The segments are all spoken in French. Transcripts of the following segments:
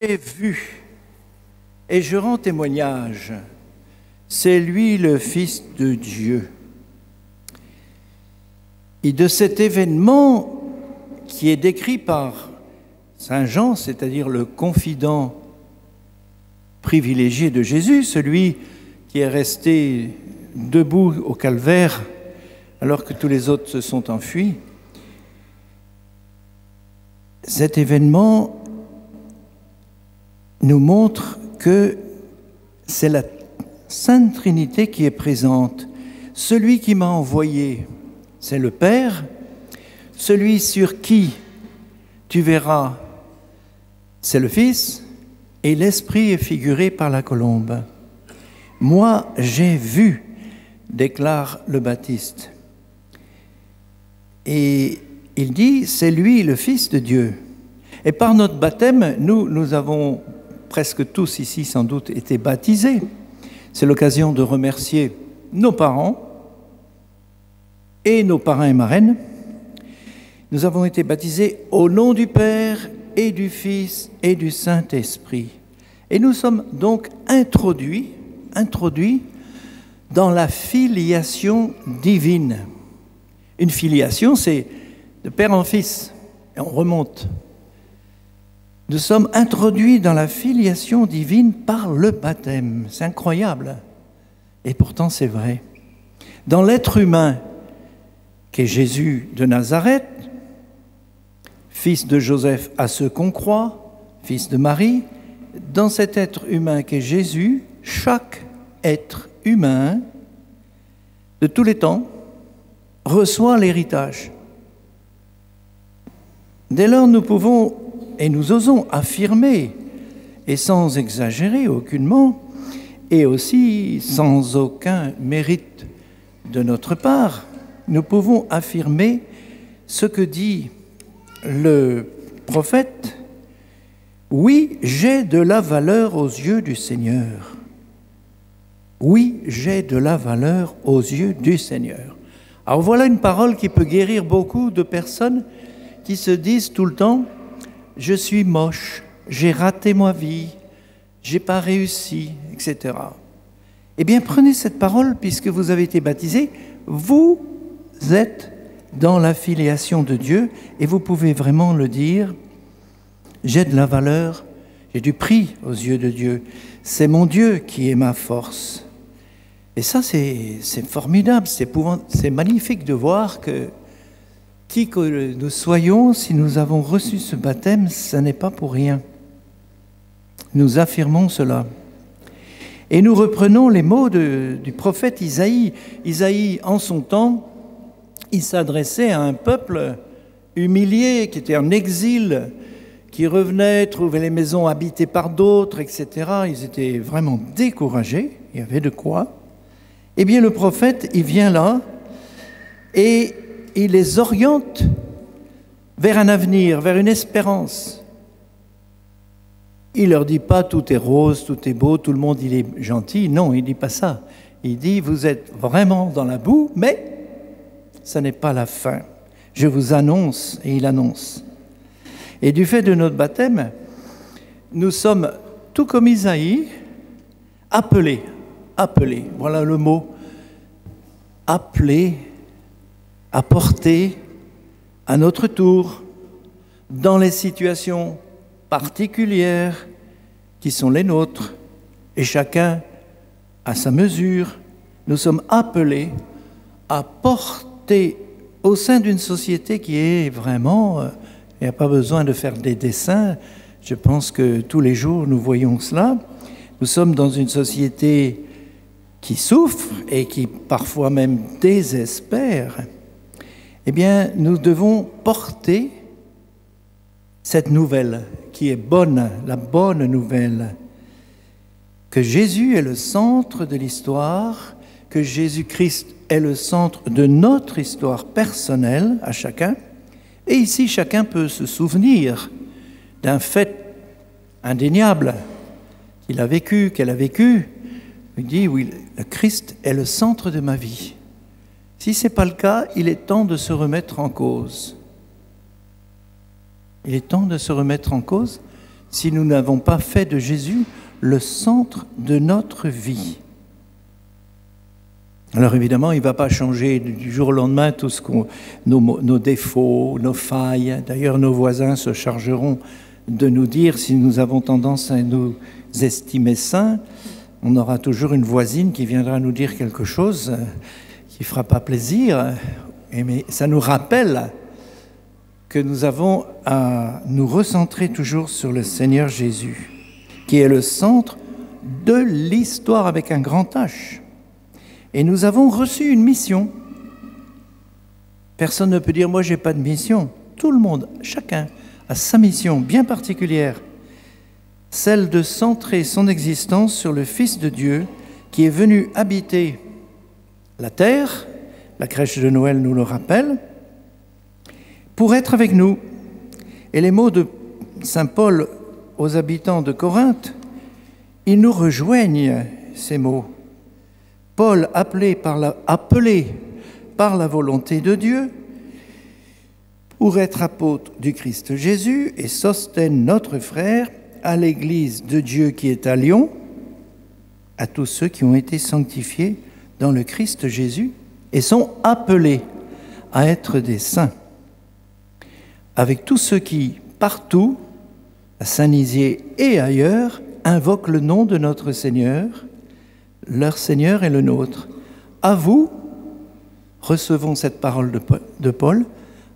J'ai vu et je rends témoignage, c'est lui le Fils de Dieu. Et de cet événement qui est décrit par Saint Jean, c'est-à-dire le confident privilégié de Jésus, celui qui est resté debout au calvaire alors que tous les autres se sont enfuis, cet événement nous montre que c'est la Sainte Trinité qui est présente. Celui qui m'a envoyé, c'est le Père. Celui sur qui tu verras, c'est le Fils. Et l'Esprit est figuré par la colombe. Moi, j'ai vu, déclare le Baptiste. Et il dit, c'est lui le Fils de Dieu. Et par notre baptême, nous avons presque tous ici sans doute été baptisés. C'est l'occasion de remercier nos parents et nos parrains et marraines. Nous avons été baptisés au nom du Père et du Fils et du Saint-Esprit. Et nous sommes donc introduits dans la filiation divine. Une filiation, c'est de père en fils, et on remonte. Nous sommes introduits dans la filiation divine par le baptême. C'est incroyable. Et pourtant, c'est vrai. Dans l'être humain, qu'est Jésus de Nazareth, fils de Joseph à ceux qu'on croit, fils de Marie, dans cet être humain qu'est Jésus, chaque être humain de tous les temps reçoit l'héritage. Dès lors, nous pouvons et nous osons affirmer, et sans exagérer aucunement, et aussi sans aucun mérite de notre part, nous pouvons affirmer ce que dit le prophète. Oui, j'ai de la valeur aux yeux du Seigneur. Oui, j'ai de la valeur aux yeux du Seigneur. Alors voilà une parole qui peut guérir beaucoup de personnes qui se disent tout le temps « je suis moche, j'ai raté ma vie, j'ai pas réussi, etc. » Eh bien, prenez cette parole puisque vous avez été baptisés, vous êtes dans la filiation de Dieu et vous pouvez vraiment le dire « j'ai de la valeur, j'ai du prix aux yeux de Dieu, c'est mon Dieu qui est ma force. » Et ça, c'est formidable, c'est magnifique de voir que qui que nous soyons, si nous avons reçu ce baptême, ce n'est pas pour rien. Nous affirmons cela. Et nous reprenons les mots du prophète Isaïe. Isaïe, en son temps, il s'adressait à un peuple humilié, qui était en exil, qui revenait, trouvait les maisons habitées par d'autres, etc. Ils étaient vraiment découragés, il y avait de quoi. Eh bien, le prophète, il vient là et il les oriente vers un avenir, vers une espérance. Il ne leur dit pas tout est rose, tout est beau, tout le monde il est gentil. Non, il ne dit pas ça. Il dit vous êtes vraiment dans la boue, mais ce n'est pas la fin. Je vous annonce, et il annonce. Et du fait de notre baptême, nous sommes, tout comme Isaïe, appelés. Voilà le mot. Appelés à porter à notre tour dans les situations particulières qui sont les nôtres, et chacun à sa mesure, nous sommes appelés à porter au sein d'une société qui est vraiment, il n'y a pas besoin de faire des dessins, je pense que tous les jours nous voyons cela, nous sommes dans une société qui souffre et qui parfois même désespère. Eh bien, nous devons porter cette nouvelle qui est bonne, la bonne nouvelle, que Jésus est le centre de l'histoire, que Jésus-Christ est le centre de notre histoire personnelle à chacun. Et ici, chacun peut se souvenir d'un fait indéniable qu'il a vécu, qu'elle a vécu. Il dit, oui, le Christ est le centre de ma vie. Si ce n'est pas le cas, il est temps de se remettre en cause. Il est temps de se remettre en cause si nous n'avons pas fait de Jésus le centre de notre vie. Alors évidemment, il ne va pas changer du jour au lendemain tout ce nos défauts, nos failles. D'ailleurs, nos voisins se chargeront de nous dire, si nous avons tendance à nous estimer saints, on aura toujours une voisine qui viendra nous dire quelque chose qui ne fera pas plaisir. Mais ça nous rappelle que nous avons à nous recentrer toujours sur le Seigneur Jésus, qui est le centre de l'histoire avec un grand H. Et nous avons reçu une mission. Personne ne peut dire « moi, je n'ai pas de mission ». Tout le monde, chacun, a sa mission bien particulière, celle de centrer son existence sur le Fils de Dieu qui est venu habiter la terre, la crèche de Noël nous le rappelle, pour être avec nous. Et les mots de saint Paul aux habitants de Corinthe, ils nous rejoignent, ces mots. Paul, appelé par la volonté de Dieu, pour être apôtre du Christ Jésus, et Sosthène, notre frère, à l'Église de Dieu qui est à Lyon, à tous ceux qui ont été sanctifiés dans le Christ Jésus et sont appelés à être des saints. Avec tous ceux qui, partout, à Saint-Nizier et ailleurs, invoquent le nom de notre Seigneur, leur Seigneur est le nôtre. À vous, recevons cette parole de Paul,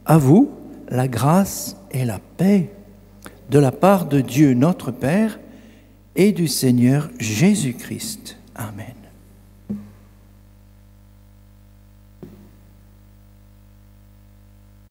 à vous, la grâce et la paix de la part de Dieu notre Père et du Seigneur Jésus-Christ. Amen.